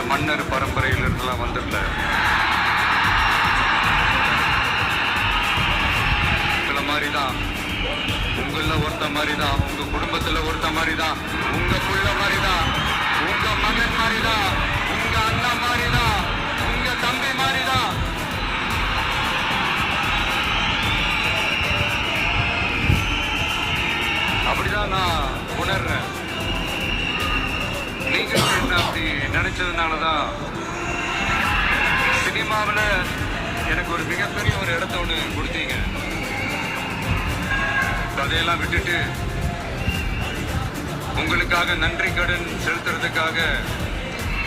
மன்னர் பரம்பரையிலிருந்துலாம் வந்துடல. உங்களை மாதிரிதான், உங்கள ஒருத்த மாதிரிதான், உங்க குடும்பத்துல ஒருத்த மாதிரிதான், உங்க புள்ள மாதிரிதான், உங்க மகன் மாதிரிதான், உங்க அண்ணா மாதிரிதான், உங்க தம்பி மாதிரிதான். அப்படிதான் நான் உணர்றேன். நீங்க என்ன அப்படி நினைச்சதுனாலதான் சினிமாவில் எனக்கு ஒரு மிகப்பெரிய ஒரு இடத்த ஒண்ணு கொடுத்தீங்க. அதையெல்லாம் விட்டுட்டு உங்களுக்காக நன்றி கடன் செலுத்துறதுக்காக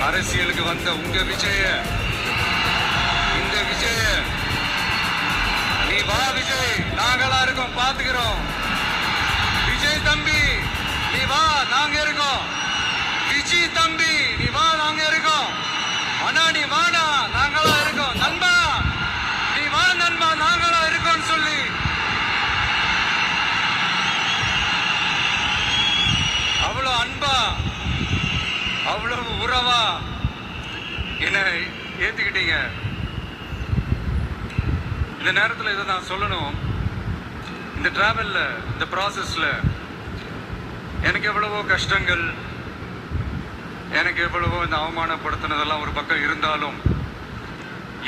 அரசியலுக்கு வந்த உங்க விஜய, இந்த விஜய, நீ வா விஜய், நாங்களா இருக்கோம், பாத்துக்கிறோம். விஜய் தம்பி நீ வா, நாங்க இருக்கோம். விஜய் தம்பி நீ வா, நாங்க இருக்கோம். அண்ணா நீ வாடா, நாங்களா இருக்கோம். நண்பா நீ வா நண்பா, நாங்களா இருக்கோம் சொல்லி அவ்வளவு அன்பா, அவ்வளவு உறவா என்ன ஏத்துக்கிட்டீங்க. இந்த நேரத்தில் இதை நான் சொல்லணும். இந்த டிராவல்ல, இந்த ப்ராசஸ்ல எனக்கு எவ்வளவோ கஷ்டங்கள், எனக்கு எவ்வளவோ இந்த அவமானப்படுத்தினதெல்லாம் ஒரு பக்கம் இருந்தாலும்,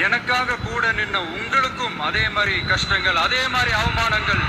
எனக்காக கூட நின்ன உங்களுக்கும் அதே மாதிரி கஷ்டங்கள், அதே மாதிரி அவமானங்கள்